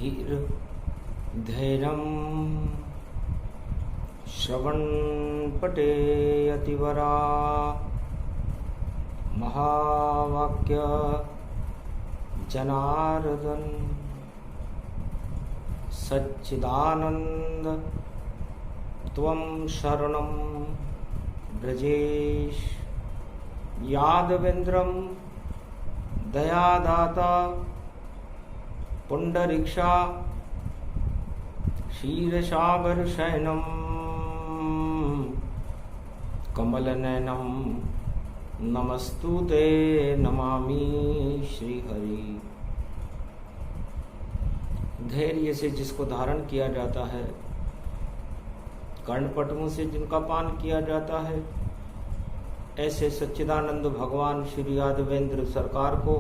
धीर धैर्यं श्रवणपटे अतिवरा महावाक्य जनार्दन सच्चिदानंद त्वं शरणं ब्रजेश यादवेन्द्रं दयादाता पुंडरीक्षा क्षीरसागर शयनं कमलनयनं नमस्तुते नमामि श्रीहरि। धैर्य से जिसको धारण किया जाता है, कर्णपटुओं से जिनका पान किया जाता है, ऐसे सच्चिदानंद भगवान श्री यादवेंद्र सरकार को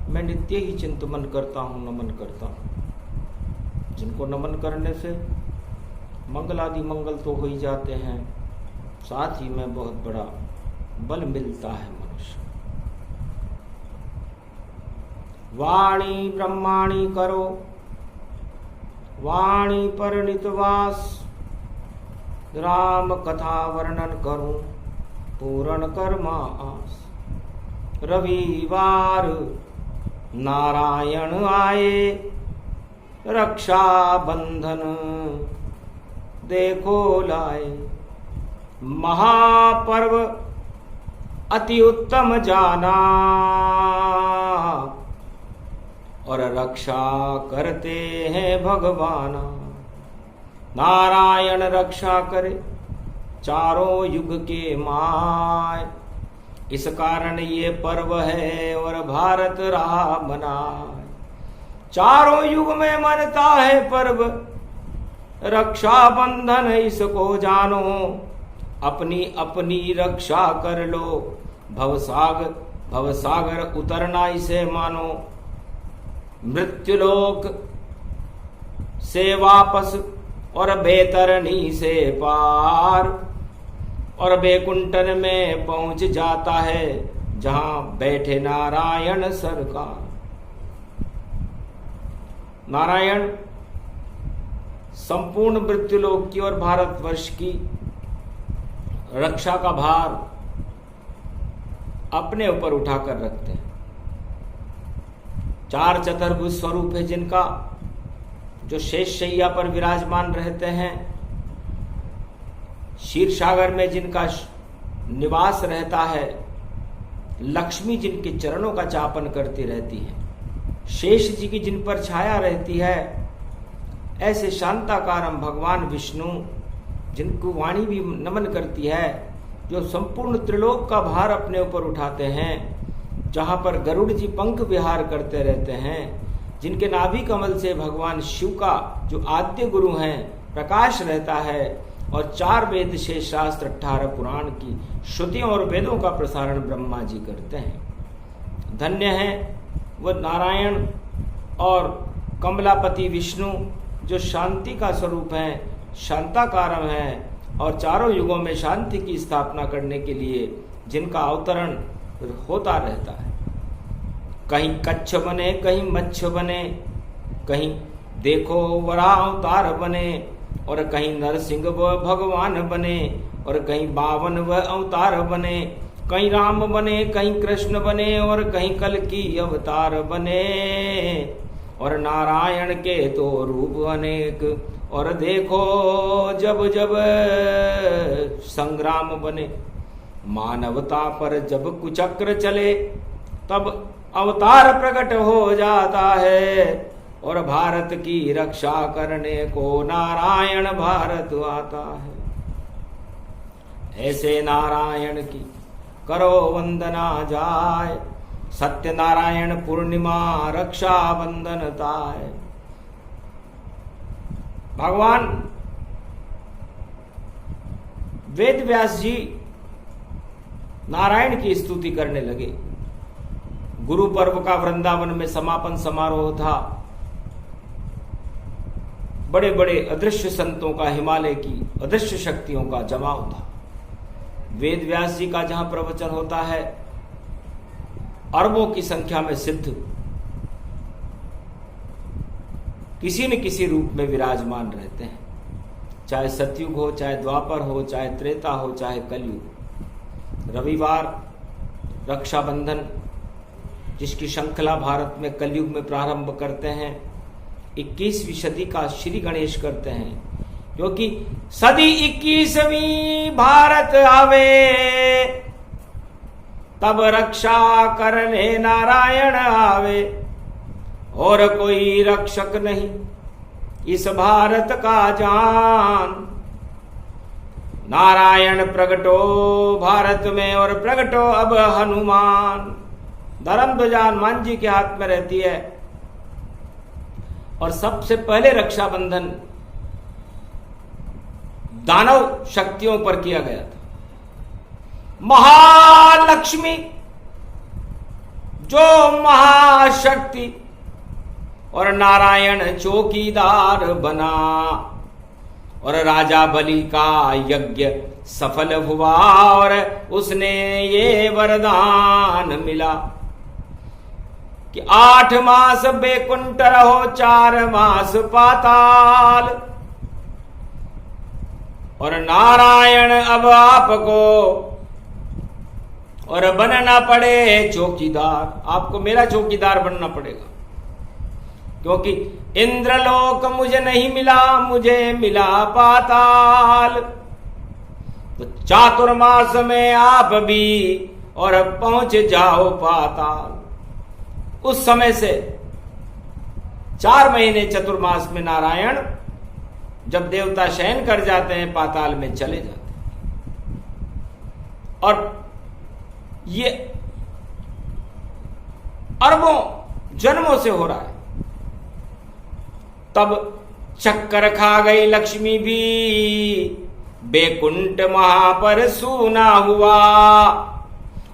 मैं नित्य ही चिंतन करता हूँ, नमन करता हूँ। जिनको नमन करने से मंगल आदि मंगल तो हो ही जाते हैं, साथ ही में बहुत बड़ा बल मिलता है मनुष्य। वाणी ब्रह्माणी करो वाणी पर नितवास, राम कथा वर्णन करूं पूर्ण कर्मा आस। रविवार नारायण आए, रक्षा बंधन देखो लाए। महापर्व अति उत्तम जाना, और रक्षा करते हैं भगवाना। नारायण रक्षा करे चारों युग के माय, इस कारण ये पर्व है और भारत रहा बनाए। चारों युग में मनता है पर्व, रक्षा बंधन इसको जानो। अपनी अपनी रक्षा कर लो, भवसागर उतरना इसे मानो। मृत्युलोक से वापस और बेतरनी से पार, और बैकुंठन में पहुंच जाता है जहां बैठे नारायण सरकार। नारायण संपूर्ण मृत्युलोक की और भारतवर्ष की रक्षा का भार अपने ऊपर उठाकर रखते हैं। चार चतुर्भुज स्वरूप है जिनका, जो शेष शैया पर विराजमान रहते हैं। क्षीर सागर में जिनका निवास रहता है, लक्ष्मी जिनके चरणों का चापन करती रहती है, शेष जी की जिन पर छाया रहती है, ऐसे शांताकारम भगवान विष्णु जिनको वाणी भी नमन करती है, जो संपूर्ण त्रिलोक का भार अपने ऊपर उठाते हैं, जहां पर गरुड़ जी पंख विहार करते रहते हैं, जिनके नाभि कमल से भगवान शिव का जो आद्य गुरु हैं प्रकाश रहता है, और 4 वेद शेष शास्त्र 18 पुराण की श्रुतियों और वेदों का प्रसारण ब्रह्मा जी करते हैं। धन्य है वो नारायण और कमलापति विष्णु जो शांति का स्वरूप है, शांताकारम है, और चारों युगों में शांति की स्थापना करने के लिए जिनका अवतरण होता रहता है। कहीं कच्छ बने, कहीं मच्छ बने, कहीं देखो वरा अवतार बने, और कहीं नरसिंह व भगवान बने, और कहीं 52 व अवतार बने। कहीं राम बने, कहीं कृष्ण बने, और कहीं कल की अवतार बने। और नारायण के तो रूप अनेक, और देखो जब जब संग्राम बने। मानवता पर जब कुचक्र चले, तब अवतार प्रकट हो जाता है, और भारत की रक्षा करने को नारायण भारत आता है। ऐसे नारायण की करो वंदना जाय, सत्यनारायण पूर्णिमा रक्षा बंधन ताय। भगवान वेद व्यास जी नारायण की स्तुति करने लगे। गुरु पर्व का वृंदावन में समापन समारोह था। बड़े बड़े अदृश्य संतों का, हिमालय की अदृश्य शक्तियों का जमाव था। वेद व्यास जी का जहां प्रवचन होता है, अरबों की संख्या में सिद्ध किसी न किसी रूप में विराजमान रहते हैं, चाहे सतयुग हो, चाहे द्वापर हो, चाहे त्रेता हो, चाहे कलयुग। रविवार रक्षाबंधन जिसकी श्रृंखला भारत में कलयुग में प्रारंभ करते हैं, 21वीं सदी का श्री गणेश करते हैं, क्योंकि सदी 21वीं भारत आवे, तब रक्षा करने नारायण आवे, और कोई रक्षक नहीं इस भारत का जान। नारायण प्रगटो भारत में और प्रगटो अब हनुमान। धर्म ध्वजा हनुमान जी के हाथ में रहती है। और सबसे पहले रक्षाबंधन दानव शक्तियों पर किया गया था। महालक्ष्मी जो महाशक्ति और नारायण चौकीदार बना, और राजा बलि का यज्ञ सफल हुआ और उसने ये वरदान मिला कि 8 मास बैकुंठ रहो, 4 मास पाताल, और नारायण अब आपको और बनना पड़े चौकीदार। आपको मेरा चौकीदार बनना पड़ेगा, क्योंकि इंद्रलोक मुझे नहीं मिला, मुझे मिला पाताल। तो चातुर्मास में आप भी और पहुंच जाओ पाताल। उस समय से 4 महीने चतुर्मास में नारायण जब देवता शयन कर जाते हैं पाताल में चले जाते हैं, और ये अरबों जन्मों से हो रहा है। तब चक्कर खा गई लक्ष्मी भी, बैकुंठ वहां पर सूना हुआ,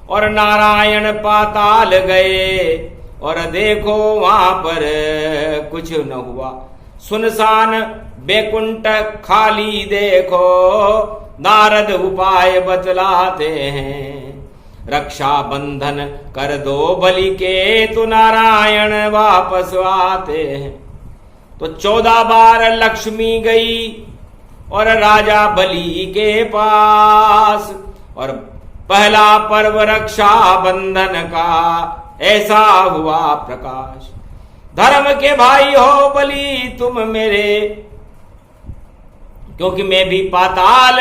और नारायण पाताल गए और देखो वहां पर कुछ न हुआ। सुनसान बैकुंठ खाली देखो, नारद उपाय बतलाते हैं, रक्षा बंधन कर दो बलि के, तो नारायण वापस आते हैं। तो 14 बार लक्ष्मी गई और राजा बलि के पास, और पहला पर्व रक्षा बंधन का ऐसा हुआ प्रकाश। धर्म के भाई हो बलि तुम मेरे, क्योंकि मैं भी पाताल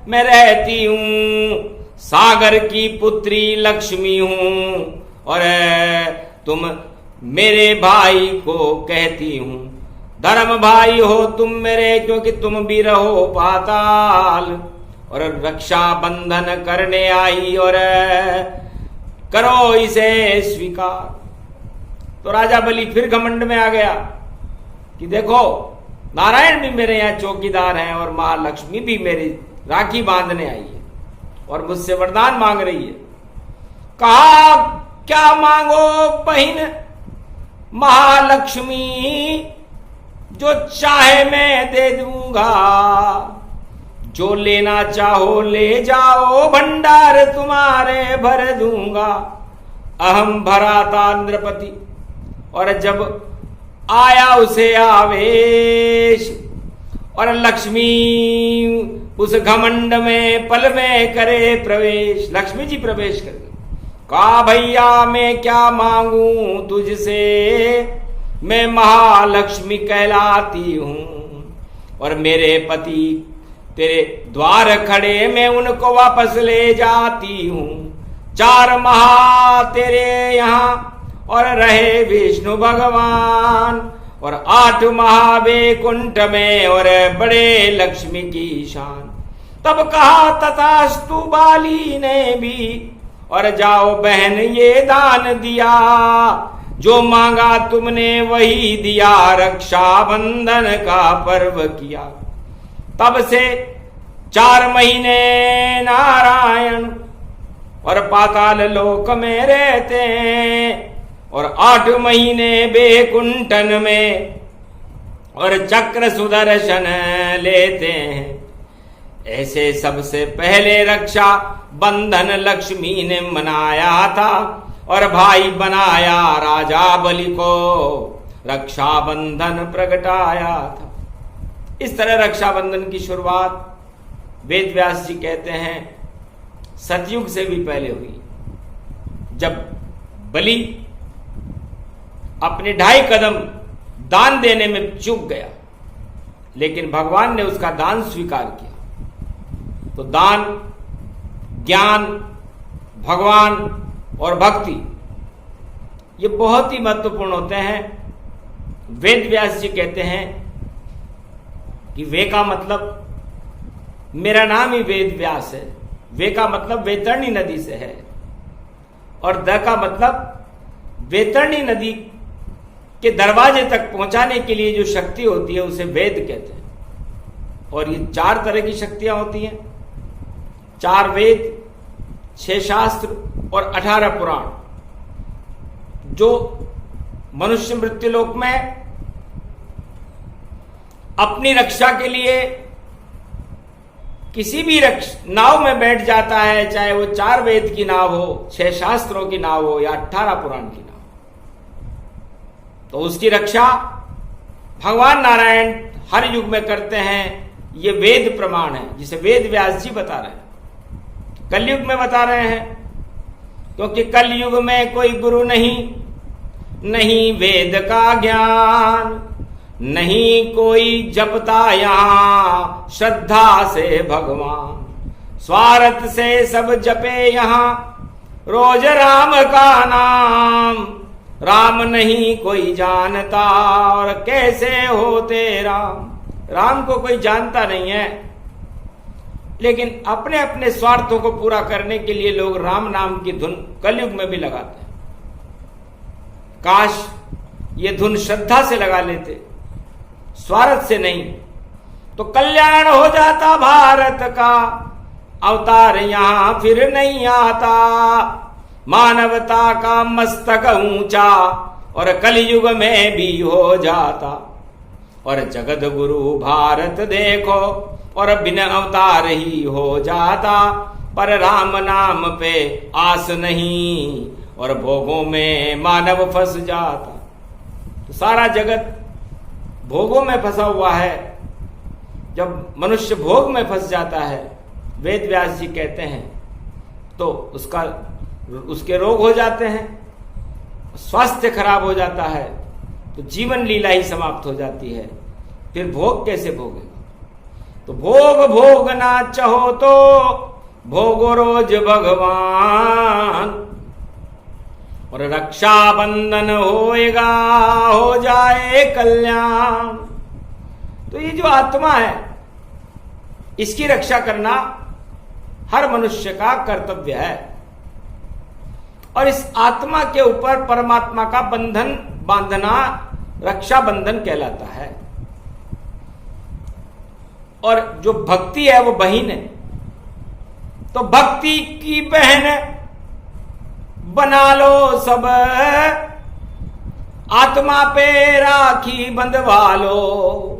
में रहती हूं, सागर की पुत्री लक्ष्मी हूं, और तुम मेरे भाई को कहती हूं। धर्म भाई हो तुम मेरे, क्योंकि तुम भी रहो पाताल, और रक्षा बंधन करने आई और करो इसे स्वीकार। तो राजा बलि फिर घमंड में आ गया कि देखो नारायण भी मेरे यहाँ चौकीदार हैं, और महालक्ष्मी भी मेरी राखी बांधने आई है और मुझसे वरदान मांग रही है। कहा क्या मांगो बहन महालक्ष्मी, जो चाहे मैं दे दूंगा, जो लेना चाहो ले जाओ, भंडार तुम्हारे भर दूंगा। अहम भरा था नृपति, और जब आया उसे आवेश, और लक्ष्मी उस घमंड में पल में करे प्रवेश। लक्ष्मी जी प्रवेश कर गई। कहा भैया मैं क्या मांगू तुझसे, मैं महालक्ष्मी कहलाती हूं, और मेरे पति तेरे द्वार खड़े, मैं उनको वापस ले जाती हूं। 4 माह तेरे यहाँ और रहे विष्णु भगवान, और 8 माह बैकुंठ में और बड़े लक्ष्मी की शान। तब कहा तथास्तु बाली ने भी, और जाओ बहन ये दान दिया, जो मांगा तुमने वही दिया, रक्षा बंधन का पर्व किया। तब से 4 महीने नारायण और पाताल लोक में रहते हैं, और 8 महीने बैकुंठन में और चक्र सुदर्शन लेते हैं। ऐसे सबसे पहले रक्षा बंधन लक्ष्मी ने मनाया था, और भाई बनाया राजा बलि को, रक्षाबंधन प्रगटाया था। इस तरह रक्षाबंधन की शुरुआत वेद व्यास जी कहते हैं सतयुग से भी पहले हुई, जब बलि अपने 2.5 कदम दान देने में चूक गया, लेकिन भगवान ने उसका दान स्वीकार किया। तो दान, ज्ञान, भगवान और भक्ति ये बहुत ही महत्वपूर्ण होते हैं। वेद व्यास जी कहते हैं कि वे का मतलब, मेरा नाम ही वेद व्यास है। वे का मतलब वैतरणी नदी से है, और द का मतलब वैतरणी नदी के दरवाजे तक पहुंचाने के लिए जो शक्ति होती है उसे वेद कहते हैं। और ये 4 तरह की शक्तियां होती हैं, 4 वेद, 6 शास्त्र और 18 पुराण, जो मनुष्य मृत्युलोक में अपनी रक्षा के लिए किसी भी नाव में बैठ जाता है, चाहे वो 4 वेद की नाव हो, 6 शास्त्रों की नाव हो या 18 पुराण की नाव, तो उसकी रक्षा भगवान नारायण हर युग में करते हैं। ये वेद प्रमाण है, जिसे वेद व्यास जी बता रहे हैं। कलयुग में बता रहे हैं, क्योंकि कलयुग में कोई गुरु नहीं वेद का ज्ञान, नहीं कोई जपता यहां श्रद्धा से भगवान। स्वार्थ से सब जपे यहां रोज राम का नाम, राम नहीं कोई जानता और कैसे होते राम। राम को कोई जानता नहीं है, लेकिन अपने अपने स्वार्थों को पूरा करने के लिए लोग राम नाम की धुन कलयुग में भी लगाते हैं। काश ये धुन श्रद्धा से लगा लेते, स्वार्थ से नहीं, तो कल्याण हो जाता भारत का। अवतार यहां फिर नहीं आता, मानवता का मस्तक ऊंचा और कलयुग में भी हो जाता। और जगत गुरु भारत देखो और बिना अवतार ही हो जाता। पर राम नाम पे आस नहीं और भोगों में मानव फंस जाता। तो सारा जगत भोगों में फंसा हुआ है। जब मनुष्य भोग में फंस जाता है, वेद व्यास जी कहते हैं, तो उसके रोग हो जाते हैं, स्वास्थ्य खराब हो जाता है, तो जीवन लीला ही समाप्त हो जाती है। फिर भोग कैसे भोगेगा? तो भोग भोगना चाहो तो भोगो रोज भगवान, और रक्षाबंधन होएगा हो जाए कल्याण। तो ये जो आत्मा है, इसकी रक्षा करना हर मनुष्य का कर्तव्य है। और इस आत्मा के ऊपर परमात्मा का बंधन बांधना रक्षाबंधन कहलाता है। और जो भक्ति है वो बहन है, तो भक्ति की बहन बना लो सब, आत्मा पे राखी बंधवा लो।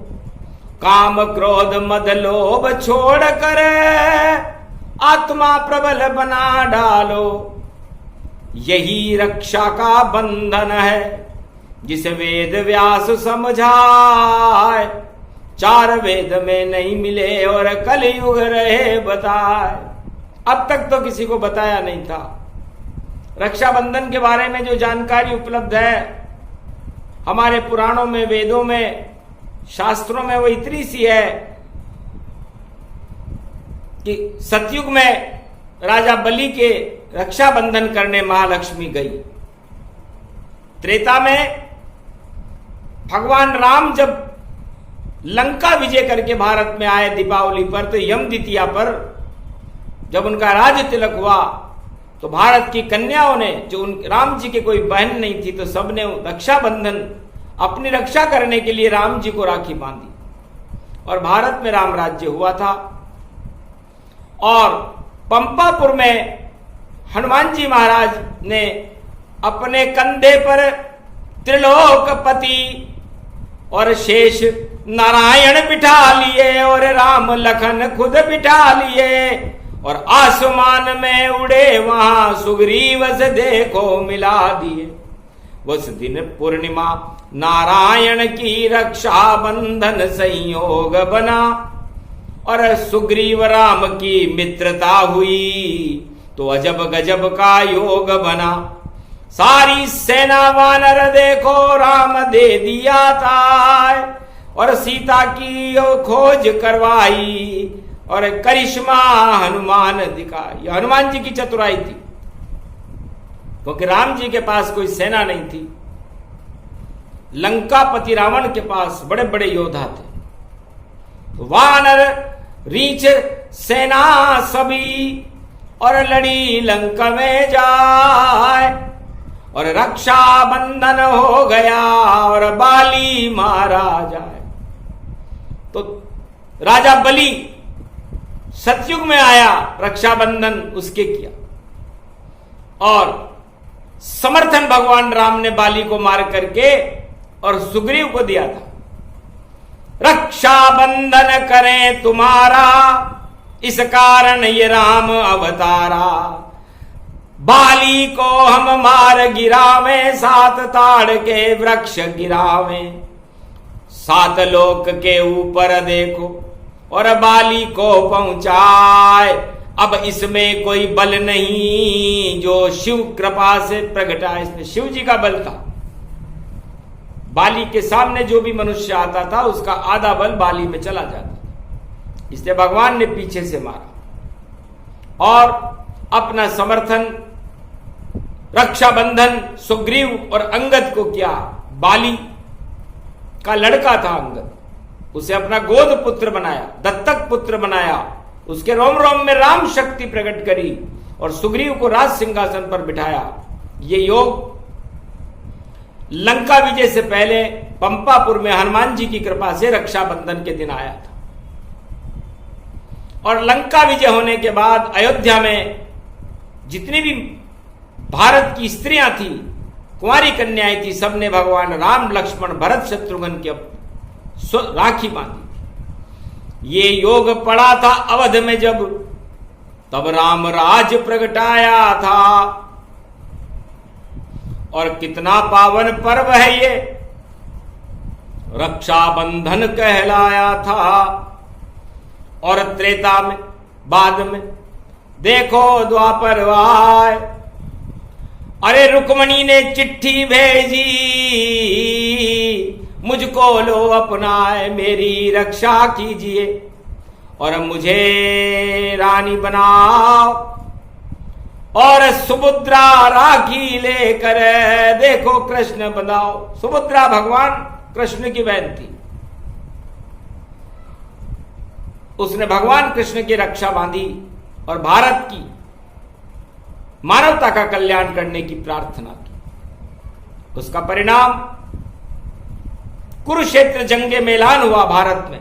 काम क्रोध मद लोभ छोड़ कर आत्मा प्रबल बना डालो। यही रक्षा का बंधन है जिसे वेद व्यास समझाए। 4 वेद में नहीं मिले और कलयुग रहे बताए। अब तक तो किसी को बताया नहीं था। रक्षाबंधन के बारे में जो जानकारी उपलब्ध है हमारे पुराणों में, वेदों में, शास्त्रों में, वो इतनी सी है कि सतयुग में राजा बलि के रक्षाबंधन करने महालक्ष्मी गई। त्रेता में भगवान राम जब लंका विजय करके भारत में आए दीपावली पर, तो यम द्वितीया पर जब उनका राज तिलक हुआ, तो भारत की कन्याओं ने, जो राम जी के कोई बहन नहीं थी, तो सबने रक्षाबंधन अपनी रक्षा करने के लिए राम जी को राखी बांधी और भारत में राम राज्य हुआ था। और पंपापुर में हनुमान जी महाराज ने अपने कंधे पर त्रिलोकपति और शेष नारायण बिठा लिए और राम लखन खुद बिठा लिए, और आसमान में उड़े वहां सुग्रीव से देखो मिला दिए। उस दिन पूर्णिमा नारायण की रक्षा बंधन संयोग बना, और सुग्रीव राम की मित्रता हुई तो अजब गजब का योग बना। सारी सेना वानर देखो राम दे दिया था, और सीता की खोज करवाई, और करिश्मा हनुमान दिखाई। हनुमान जी की चतुराई थी, क्योंकि राम जी के पास कोई सेना नहीं थी। लंकापति रावण के पास बड़े बड़े योद्धा थे। वानर रीछ सेना सभी, और लड़ी लंका में जाए, और रक्षा बंधन हो गया, और बाली मारा जाए। तो राजा बलि सतयुग में आया, रक्षाबंधन उसके किया, और समर्थन भगवान राम ने बाली को मार करके और सुग्रीव को दिया था। रक्षा बंधन करें तुम्हारा, इस कारण ये राम अवतारा। बाली को हम मार गिरावें, सात ताड़ के वृक्ष गिरावें। सात लोक के ऊपर देखो, और बाली को पहुंचाए। अब इसमें कोई बल नहीं जो शिव कृपा से प्रगटा। इसमें शिव जी का बल था। बाली के सामने जो भी मनुष्य आता था उसका आधा बल बाली में चला जाता, इसलिए भगवान ने पीछे से मारा और अपना समर्थन रक्षाबंधन सुग्रीव और अंगद को किया। बाली का लड़का था अंगद, उसे अपना गोद पुत्र बनाया, दत्तक पुत्र बनाया, उसके रोम रोम में राम शक्ति प्रकट करी और सुग्रीव को राज सिंहासन पर बिठाया। ये योग लंका विजय से पहले पंपापुर में हनुमान जी की कृपा से रक्षाबंधन के दिन आया था। और लंका विजय होने के बाद अयोध्या में जितनी भी भारत की स्त्रियां थी, कुंवारी कन्याएं थी, सबने भगवान राम लक्ष्मण भरत शत्रुघ्न की राखी बांधी। ये योग पड़ा था अवध में जब, तब राम राज प्रगटाया था। और कितना पावन पर्व है ये, रक्षाबंधन कहलाया था। और त्रेता में बाद में देखो द्वापर आए, अरे रुक्मणी ने चिट्ठी भेजी, मुझको लो अपनाए, मेरी रक्षा कीजिए और मुझे रानी बनाओ। और सुभद्रा राखी लेकर देखो कृष्ण बनाओ। सुभद्रा भगवान कृष्ण की बहन थी, उसने भगवान कृष्ण की रक्षा बांधी और भारत की मानवता का कल्याण करने की प्रार्थना की। उसका परिणाम कुरुक्षेत्र जंगे में ऐलान हुआ। भारत में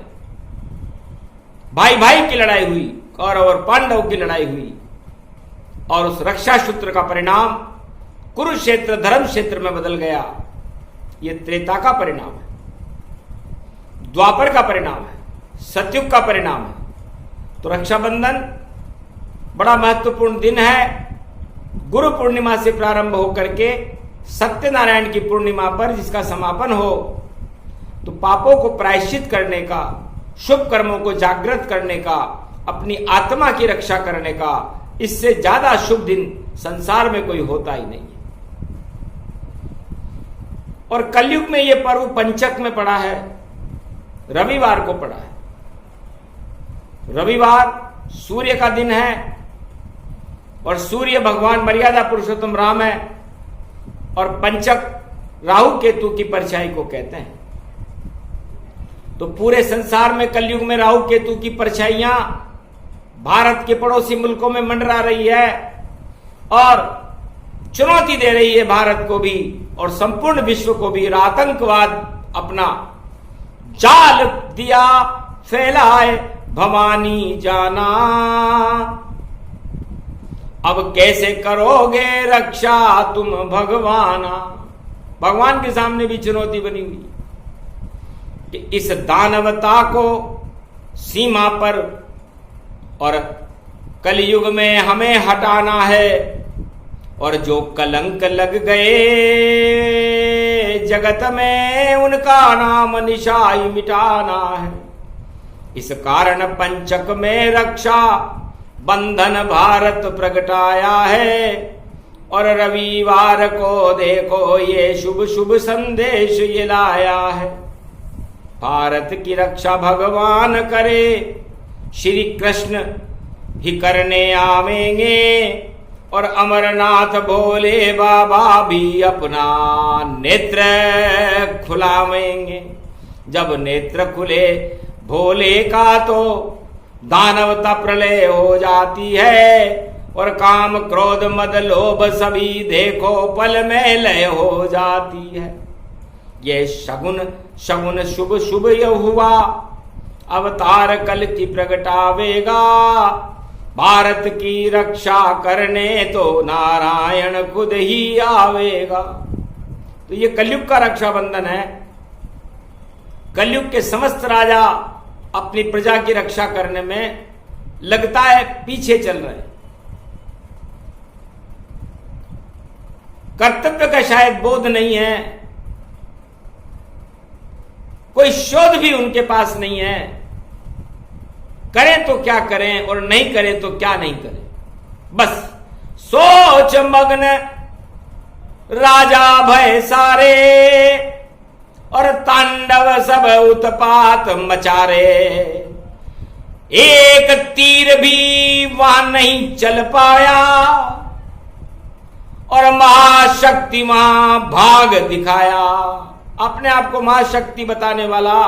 भाई भाई की लड़ाई हुई, कौरव और पांडव की लड़ाई हुई, और उस रक्षा सूत्र का परिणाम कुरुक्षेत्र धर्म क्षेत्र में बदल गया। यह त्रेता का परिणाम है, द्वापर का परिणाम है, सतयुग का परिणाम है। तो रक्षाबंधन बड़ा महत्वपूर्ण दिन है। गुरु पूर्णिमा से प्रारंभ होकर के सत्यनारायण की पूर्णिमा पर जिसका समापन हो, तो पापों को प्रायश्चित करने का, शुभ कर्मों को जागृत करने का, अपनी आत्मा की रक्षा करने का, इससे ज्यादा शुभ दिन संसार में कोई होता ही नहीं है। और कलयुग में यह पर्व पंचक में पड़ा है, रविवार को पड़ा है। रविवार सूर्य का दिन है और सूर्य भगवान मर्यादा पुरुषोत्तम राम है, और पंचक राहु केतु की परछाई को कहते हैं। तो पूरे संसार में कलयुग में राहु केतु की परछाइयां भारत के पड़ोसी मुल्कों में मंडरा रही है और चुनौती दे रही है भारत को भी और संपूर्ण विश्व को भी। आतंकवाद अपना जाल दिया फैलाए भवानी जाना, अब कैसे करोगे रक्षा तुम भगवाना। भगवान के सामने भी चुनौती बनी हुई कि इस दानवता को सीमा पर और कलयुग में हमें हटाना है। और जो कलंक लग गए जगत में उनका नाम निशाई मिटाना है। इस कारण पंचक में रक्षा बंधन भारत प्रगटाया है और रविवार को देखो ये शुभ शुभ संदेश ये लाया है। भारत की रक्षा भगवान करे, श्री कृष्ण ही करने आवेंगे और अमरनाथ भोले बाबा भी अपना नेत्र खुलावेंगे। जब नेत्र खुले भोले का तो दानवता प्रलय हो जाती है और काम क्रोध मद लोभ सभी देखो पल में लय हो जाती है। ये शगुन शगुन शुभ शुभ यह हुआ, अवतार कल की प्रगटावेगा। भारत की रक्षा करने तो नारायण खुद ही आवेगा। तो ये कलयुग का रक्षाबंधन है। कलयुग के समस्त राजा अपनी प्रजा की रक्षा करने में लगता है पीछे चल रहे हैं। कर्तव्य का शायद बोध नहीं है, कोई शोध भी उनके पास नहीं है। करें तो क्या करें और नहीं करें तो क्या नहीं करें, बस सोच मग्न राजा भय सारे और तांडव सब उत्पात मचारे। एक तीर भी वहां नहीं चल पाया और महाशक्ति वहां भाग दिखाया। अपने आप को महाशक्ति बताने वाला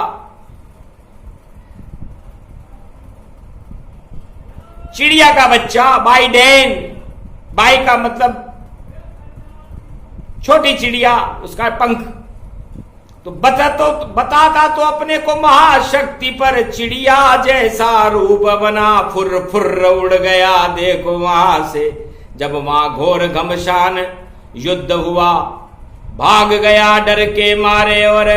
चिड़िया का बच्चा बाइडेन, बाई का मतलब छोटी चिड़िया, उसका पंख, तो बताता तो अपने को महाशक्ति पर चिड़िया जैसा रूप बना फुर फुर उड़ गया। देखो वहां से जब वहां घोर घमसान युद्ध हुआ, भाग गया डर के मारे और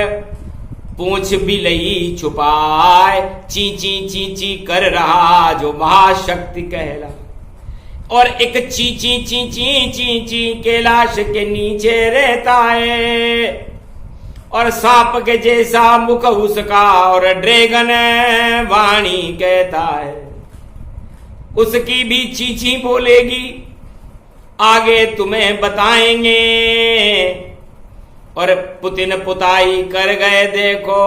पूंछ बिलई छुपाए ची ची ची ची कर रहा जो महाशक्ति कहला। और एक ची ची ची ची ची ची कैलाश के नीचे रहता है और सांप के जैसा मुख उसका और ड्रैगन वाणी कहता है। उसकी भी ची ची बोलेगी, आगे तुम्हें बताएंगे। और पुतिन पुताई कर गए देखो,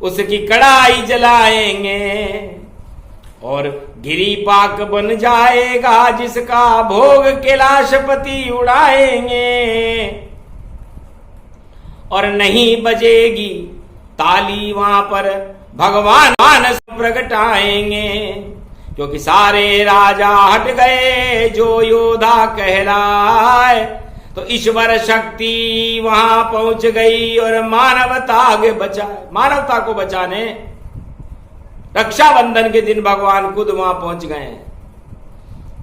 उसकी कड़ाई जलाएंगे और गिरी पाक बन जाएगा जिसका भोग कैलाशपति उड़ाएंगे। और नहीं बजेगी ताली वहां पर भगवान मानस प्रगटाएंगे, क्योंकि सारे राजा हट गए जो योद्धा कहलाए। तो ईश्वर शक्ति वहां पहुंच गई और मानवता आगे बचाए। मानवता को बचाने रक्षाबंधन के दिन भगवान खुद वहां पहुंच गए।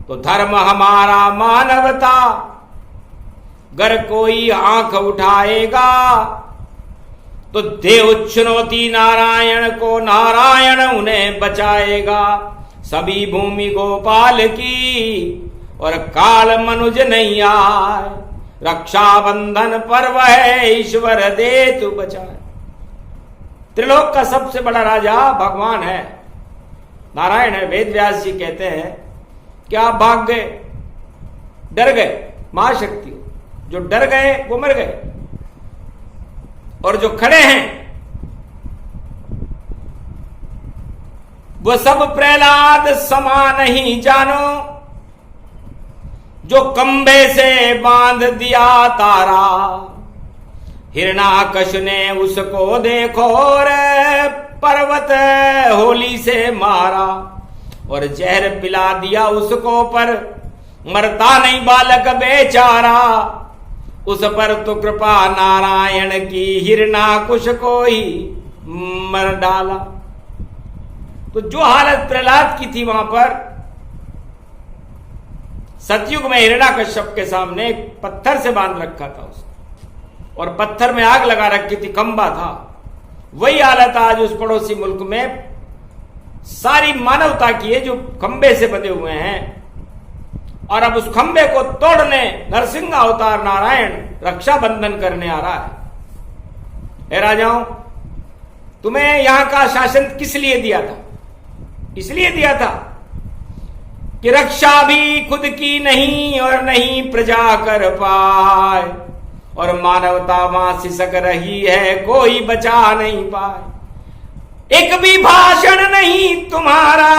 तो धर्म हमारा मानवता, अगर कोई आंख उठाएगा तो देव चुनौती नारायण को, नारायण उन्हें बचाएगा। सभी भूमि गोपाल की और काल मनुज नहीं आए। रक्षाबंधन पर्व है ईश्वर दे तू बचाए। त्रिलोक का सबसे बड़ा राजा भगवान है, नारायण है। वेद व्यास जी कहते हैं कि आप भाग गए, डर गए, महाशक्ति हो। जो डर गए वो मर गए और जो खड़े हैं वो सब प्रहलाद समा नहीं जानो। जो कंबे से बांध दिया तारा, हिरणाकश ने उसको देखो रे पर्वत होली से मारा। और जहर पिला दिया उसको पर मरता नहीं बालक बेचारा। उस पर तो कृपा नारायण की, हिरणाकुश को ही मर डाला। तो जो हालत प्रहलाद की थी वहां पर, सतयुग में हिरण्याकश्यप के सामने एक पत्थर से बांध रखा था उसने और पत्थर में आग लगा रखी थी, खंबा था। वही हालत आज उस पड़ोसी मुल्क में सारी मानवता की है जो खंबे से बंधे हुए हैं। और अब उस खंबे को तोड़ने नरसिंह अवतार नारायण रक्षाबंधन करने आ रहा है। हे राजाओं, तुम्हें यहां का शासन किस लिए दिया था? इसलिए दिया था कि रक्षा भी खुद की नहीं और नहीं प्रजा कर पाए, और मानवता वहां सिसक रही है, कोई बचा नहीं पाए। एक भी भाषण नहीं तुम्हारा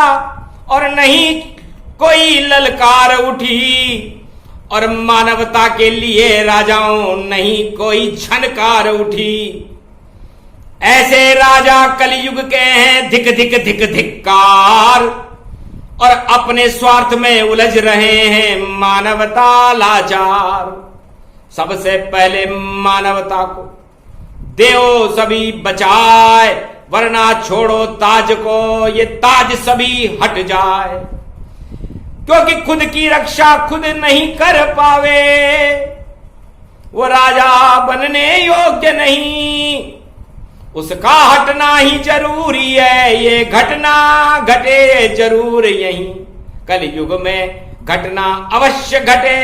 और नहीं कोई ललकार उठी, और मानवता के लिए राजाओं नहीं कोई झनकार उठी। ऐसे राजा कलयुग के हैं धिक धिक धिक धिक्कार, और अपने स्वार्थ में उलझ रहे हैं मानवता लाचार। सबसे पहले मानवता को देओ सभी बचाए, वरना छोड़ो ताज को, ये ताज सभी हट जाए। क्योंकि खुद की रक्षा खुद नहीं कर पावे, वो राजा बनने योग्य नहीं, उसका हटना ही जरूरी है। ये घटना घटे जरूर यहीं, कलयुग में घटना अवश्य घटे,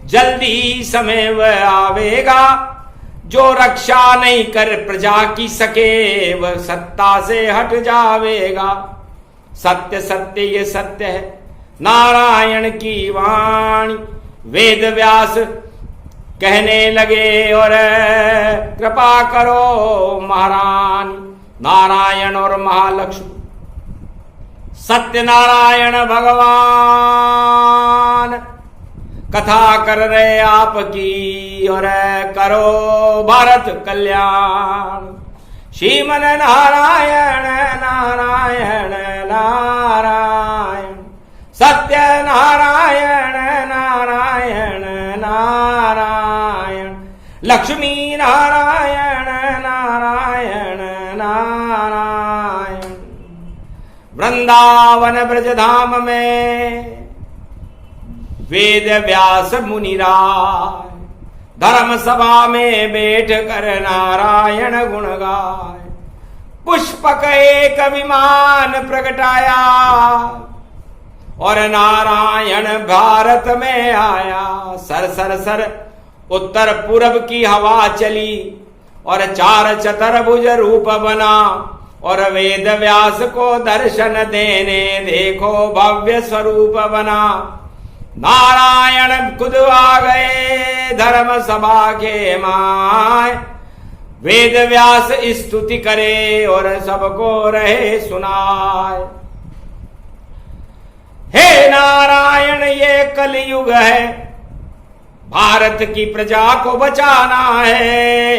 जल्दी समय वह आवेगा। जो रक्षा नहीं कर प्रजा की सके, वह सत्ता से हट जावेगा। सत्य सत्य ये सत्य है नारायण की वाणी, वेद व्यास कहने लगे और कृपा करो महारानी। नारायण और महालक्ष्मी सत्यनारायण भगवान कथा कर रहे आपकी, और करो भारत कल्याण। श्रीमन नारायण नारायण नारायण, सत्य नारायण नारायण नारायण, लक्ष्मी नारायण नारायण नारायण। वृंदावन ब्रजधाम में वेद व्यास मुनिराय, धर्म सभा में बैठ कर नारायण गुण गाय। पुष्पक एक विमान प्रगटाया, और नारायण भारत में आया। सर सर सर उत्तर पूरब की हवा चली, और चार चतुर्भुज रूप बना, और वेद व्यास को दर्शन देने देखो भव्य स्वरूप बना। नारायण खुद आ गए धर्म सभा के माय, वेद व्यास स्तुति करे और सबको रहे सुनाए। हे नारायण ये कलयुग है, भारत की प्रजा को बचाना है,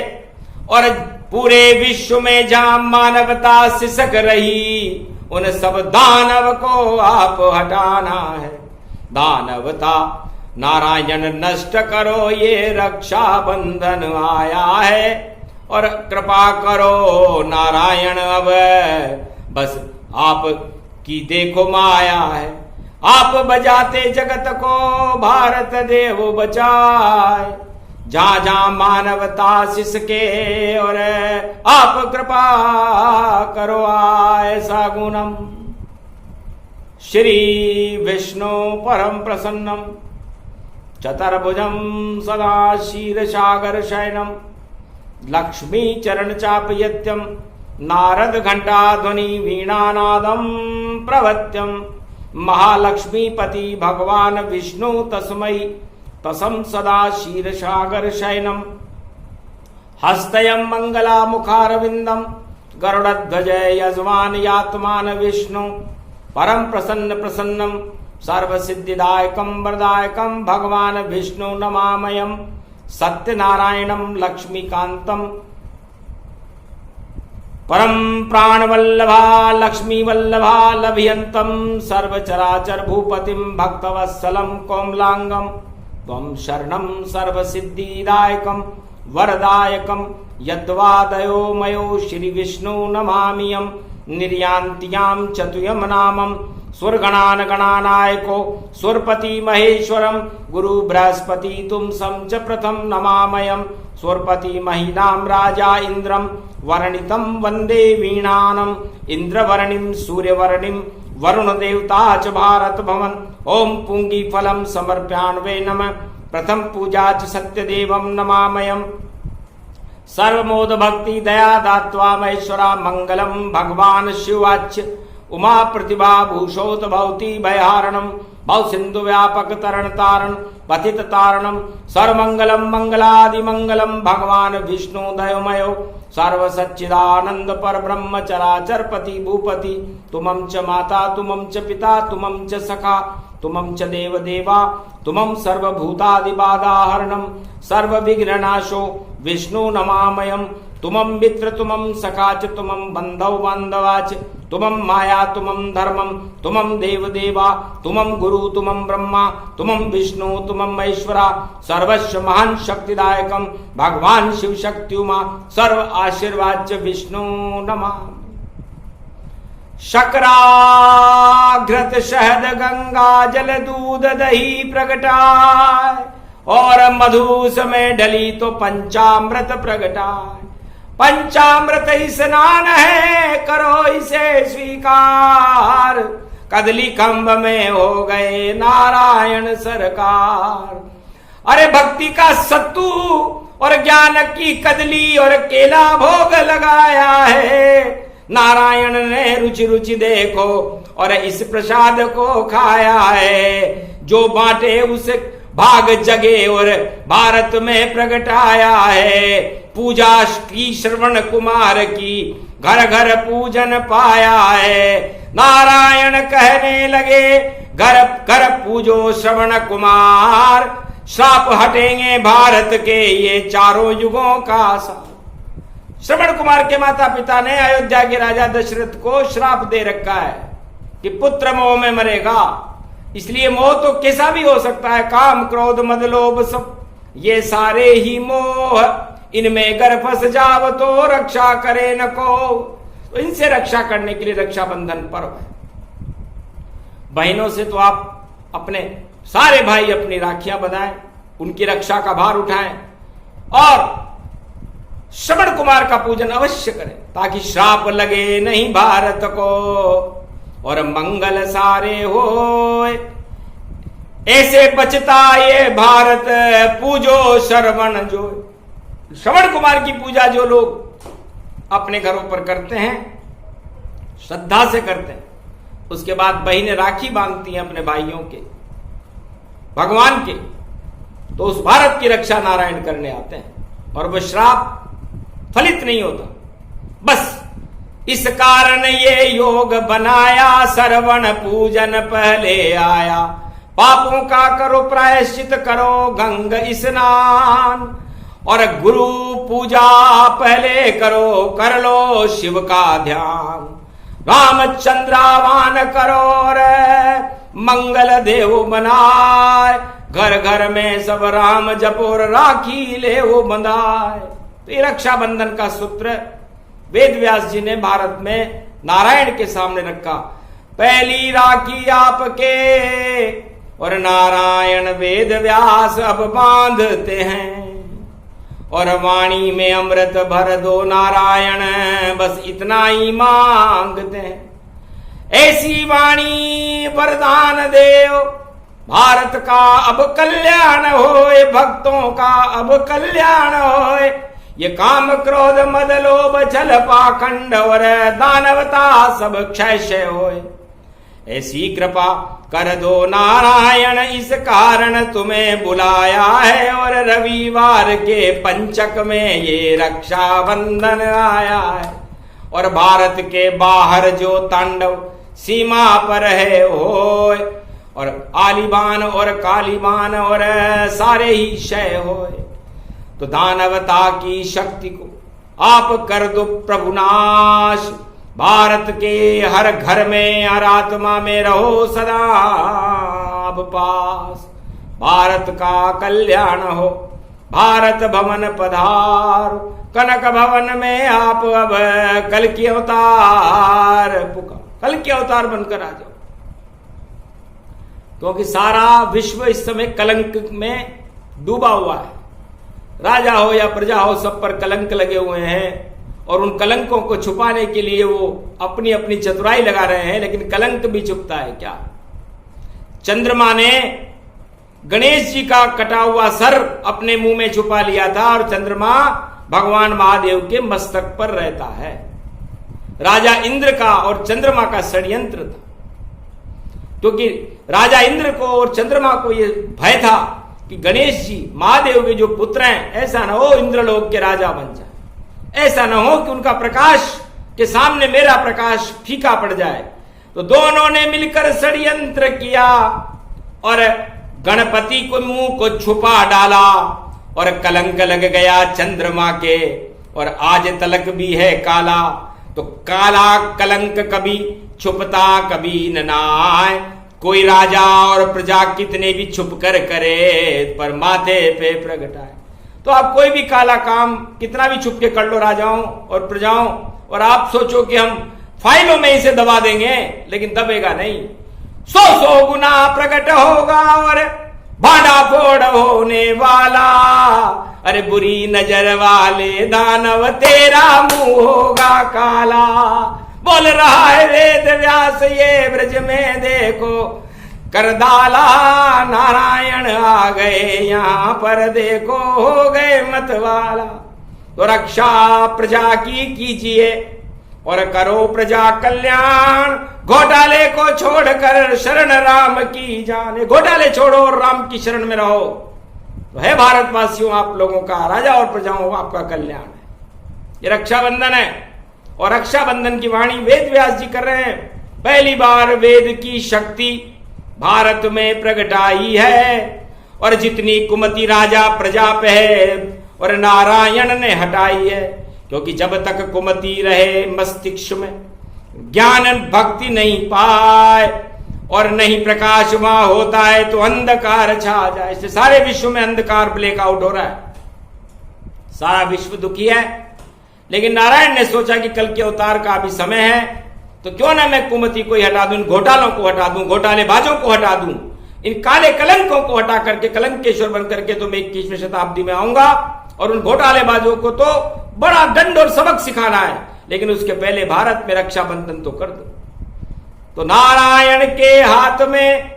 और पूरे विश्व में जहां मानवता सिसक रही, उन सब दानव को आप हटाना है। दानवता नारायण नष्ट करो, ये रक्षा बंधन आया है, और कृपा करो नारायण अब बस आप की देखो माया है। आप बजाते जगत को भारत देव बचाए, जहां जहां मानवता सिसके, और आप कृपा करो ऐसा गुणम। श्री विष्णु परम प्रसन्नम, चतुर्भुजम सदा क्षीरसागर शयनम, लक्ष्मी चरण चापयत्यम, नारद घंटा ध्वनि वीणानादम प्रवत्यम। महालक्ष्मीपति भगवान विष्णु तस्मै तसम सदा क्षीरसागर शयनम। हस्तयं मंगला मुखारविंदम, गरुड़ध्वज यजमान यात्मान विष्णु। परम प्रसन्न प्रसन्नम सर्व सिद्धिदायकम वरदायकम भगवान विष्णु नमामयम। सत्यनारायणम लक्ष्मीकांतम, परम प्राण वल्लभा लक्ष्मी वल्लभा लभयंतम, सर्वचराचर भूपतिम भक्तवत्सलम कोमलांगम। त्वं शरणं सर्वसिद्धिदायकं वरदायकं, यद्वादयो मयो श्री विष्णु नमामियं। निर्यान्त्यां चतुयं नामं सुरगणान गणानायको, सुरपति महेश्वरम गुरु बृहस्पति तुम सम च प्रथम नमामयम्। सुरपति महीनां राजा इंद्रम, वर्णितं वंदे वीणानम। इंद्रवर्णिं सूर्यवर्णिं वरुण देवता च भारत भवन, ओम पुंगी फलम समर्प्यान्वे नमः। प्रथम पूजा च सत्यदेवम नमामयम्। सर्वमोद भक्ति दया दात्वा महेश्वरा मंगलम। भगवान शिवाच उमा प्रतिभा भूषोत भवती भयहारणम। भव सिंधु व्यापक तरण तारण पतित तारणम। सर्वमंगलम मंगलादि मंगलम। भगवान विष्णु दयोमयो सर्व सच्चिदानंद पर ब्रह्म चराचर पति भूपति। तुमं च माता तुमं च पिता तुमं च सखा तुमं च देव देवा तुमं सर्वभूतादि बाधाहरणम। सर्व विघ्ननाशो विष्णु नमामयम्। तुमं मित्र तुमं सखा च तुमं बंधव बांधवा च। तुमं माया तुमं धर्मं तुमं देव देवा तुमं गुरु तुमं ब्रह्मा तुमं विष्णु तुमं महेश्वरा। सर्वस्व महान शक्तिदायकम भगवान शिव शक्ति उमा सर्व आशीर्वाद च विष्णु नमः। शर्करा घृत शहद गंगा जल दूध दही प्रगटाय और मधु समय ढली तो पंचामृत प्रगटाय। पंचामृत ही स्नान है करो इसे स्वीकार। कदली खंभ में हो गए नारायण सरकार। अरे भक्ति का सत्तू और ज्ञान की कदली और केला भोग लगाया है। नारायण ने रुचि रुचि देखो और इस प्रसाद को खाया है। जो बांटे उसे भाग जगे और भारत में प्रगटाया है। पूजा की श्रवण कुमार की घर घर पूजन पाया है। नारायण कहने लगे घर घर पूजो श्रवण कुमार। श्राप हटेंगे भारत के ये चारों युगों का सार। श्रवण कुमार के माता पिता ने अयोध्या के राजा दशरथ को श्राप दे रखा है कि पुत्र मोह में मरेगा। इसलिए मोह तो कैसा भी हो सकता है, काम क्रोध मद लोभ सब ये सारे ही मोह। इनमें गर फंस जाव तो रक्षा करे न को। तो इनसे रक्षा करने के लिए रक्षाबंधन पर्व है। बहनों से तो आप अपने सारे भाई अपनी राखियां बंधाएं, उनकी रक्षा का भार उठाएं और श्रवण कुमार का पूजन अवश्य करें ताकि श्राप लगे नहीं भारत को और मंगल सारे हो। ऐसे बचता ये भारत पूजो श्रवण जो। श्रवण कुमार की पूजा जो लोग अपने घरों पर करते हैं, श्रद्धा से करते हैं, उसके बाद बहनें राखी बांधती हैं अपने भाइयों के भगवान के, तो उस भारत की रक्षा नारायण करने आते हैं और वह श्राप फलित नहीं होता। बस इस कारण ये योग बनाया श्रवण पूजन पहले आया। पापों का करो प्रायश्चित करो गंग स्नान और गुरु पूजा पहले करो कर लो शिव का ध्यान। रामचंद्रावान करो रे मंगल देव बनाए। घर घर में सब राम जपोर राखी ले वो बंधाए। तो ये रक्षाबंधन का सूत्र वेद व्यास जी ने भारत में नारायण के सामने रखा। पहली राखी आपके और नारायण वेद व्यास अब बांधते हैं और वाणी में अमृत भर दो नारायण बस इतना ही मांगते हैं। ऐसी वाणी वरदान देव भारत का अब कल्याण होए। भक्तों का अब कल्याण होए। ये काम क्रोध मद लोभ छल पाखंड और दानवता सब क्षय होए। ऐसी कृपा कर दो नारायण इस कारण तुम्हें बुलाया है और रविवार के पंचक में ये रक्षाबंधन आया है। और भारत के बाहर जो तांडव सीमा पर है होए और आलिबान और कालीबान और सारे ही क्षय होए। तो दानवता की शक्ति को आप कर दो प्रभु नाश। भारत के हर घर में हर आत्मा में रहो सदा अब पास। भारत का कल्याण हो भारत भवन पधारो। कनक भवन में आप अब कल की अवतार पुकार, कल की अवतार बनकर आ जाओ। क्योंकि सारा विश्व इस समय कलंक में डूबा हुआ है। राजा हो या प्रजा हो सब पर कलंक लगे हुए हैं और उन कलंकों को छुपाने के लिए वो अपनी अपनी चतुराई लगा रहे हैं। लेकिन कलंक भी छुपता है क्या? चंद्रमा ने गणेश जी का कटा हुआ सर अपने मुंह में छुपा लिया था और चंद्रमा भगवान महादेव के मस्तक पर रहता है। राजा इंद्र का और चंद्रमा का षड्यंत्र था, क्योंकि राजा इंद्र को और चंद्रमा को यह भय था कि गणेश जी महादेव के जो पुत्र हैं, ऐसा न हो इंद्रलोक के राजा बन जाए, ऐसा न हो कि उनका प्रकाश के सामने मेरा प्रकाश फीका पड़ जाए। तो दोनों ने मिलकर षड्यंत्र किया और गणपति को मुंह को छुपा डाला और कलंक लग गया चंद्रमा के, और आज तलक भी है काला। तो काला कलंक कभी छुपता कभी न नाय, कोई राजा और प्रजा कितने भी छुप कर करे पर माथे पे प्रगटाए। तो आप कोई भी काला काम कितना भी छुप के कर लो राजाओं और प्रजाओं, और आप सोचो कि हम फाइलों में इसे दबा देंगे, लेकिन दबेगा नहीं। 100 गुना प्रकट होगा और भाड़ा फोड़ होने वाला। अरे बुरी नजर वाले दानव तेरा मुंह होगा काला। बोल रहा है वेद व्यास ये ब्रज में देखो करदाला, नारायण आ गए यहाँ पर देखो हो गए मतवाला। तो रक्षा प्रजा की कीजिए और करो प्रजा कल्याण, घोटाले को छोड़कर शरण राम की जाने। घोटाले छोड़ो और राम की शरण में रहो, तो है भारतवासियों आप लोगों का, राजा और प्रजाओं का आपका कल्याण है। ये रक्षाबंधन है और रक्षाबंधन की वाणी वेद व्यास जी कर रहे हैं। पहली बार वेद की शक्ति भारत में प्रगटाई है, और जितनी कुमति राजा प्रजा पे है और नारायण ने हटाई है। क्योंकि जब तक कुमति रहे मस्तिष्क में, ज्ञान भक्ति नहीं पाए और नहीं प्रकाश वहां होता है, तो अंधकार छा जाए। इससे सारे विश्व में अंधकार ब्लैकआउट हो रहा है, सारा विश्व दुखी है। लेकिन नारायण ने सोचा कि कल के अवतार का अभी समय है, तो क्यों ना मैं कुमति को ही हटा दूं, इन घोटालों को हटा दूं, घोटालेबाजों को हटा दूं, इन काले कलंकों को हटा करके कलंकेश्वर बन करके तो मैं 21वीं शताब्दी में आऊंगा और उन घोटालेबाजों को तो बड़ा दंड और सबक सिखाना है। लेकिन उसके पहले भारत में रक्षाबंधन तो कर दो। तो नारायण के हाथ में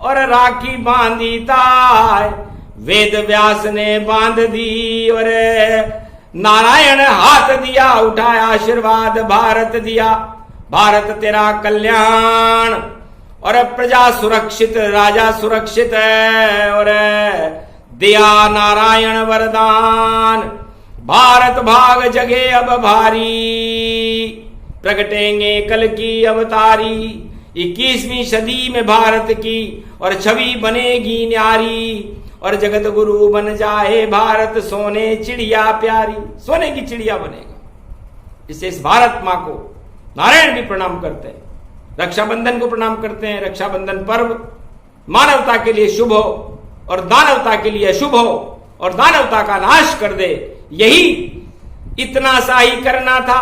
और राखी बांधी ताय, वेद व्यास ने बांध दी और नारायण हाथ दिया उठाया, आशीर्वाद भारत दिया। भारत तेरा कल्याण और प्रजा सुरक्षित, राजा सुरक्षित है, और दिया नारायण वरदान। भारत भाग जगे अब भारी, प्रगटेंगे कल की अवतारी। 21वीं सदी में भारत की और छवि बनेगी न्यारी, और जगत गुरु बन जाए भारत, सोने चिड़िया प्यारी। सोने की चिड़िया बनेगा। इससे इस भारत मां को नारायण भी प्रणाम करते हैं, रक्षाबंधन को प्रणाम करते हैं। रक्षाबंधन पर्व मानवता के लिए शुभ हो और दानवता के लिए अशुभ हो, और दानवता का नाश कर दे, यही इतना सा ही करना था।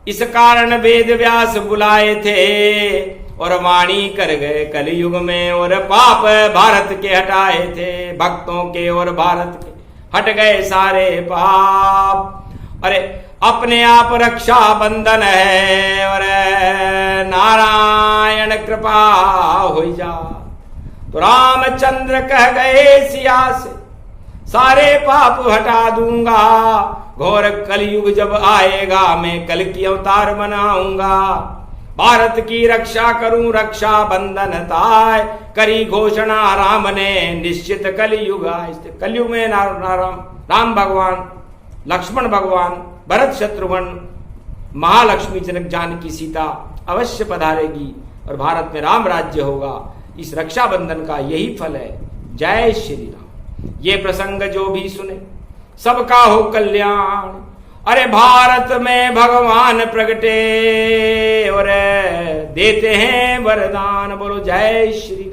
इस कारण वेद व्यास बुलाए थे और वाणी कर गए कलयुग में, और पाप भारत के हटाए थे, भक्तों के और भारत के हट गए सारे पाप। अरे अपने आप रक्षा बंधन है और नारायण कृपा हो जा। तो रामचंद्र कह गए सिया से, सारे पाप हटा दूंगा, घोर कलयुग जब आएगा मैं कल की अवतार बनाऊंगा। भारत की रक्षा करूं रक्षा बंधन ताय, करी घोषणा राम ने निश्चित कलयुग आए। कलयुग में राम भगवान, लक्ष्मण भगवान, भरत शत्रुघ्न, महालक्ष्मी जनक जानकी सीता अवश्य पधारेगी और भारत में राम राज्य होगा। इस रक्षाबंधन का यही फल है। जय श्री राम। ये प्रसंग जो भी सुने सबका हो कल्याण। अरे भारत में भगवान प्रगटे और देते हैं वरदान। बोलो जय श्री राम।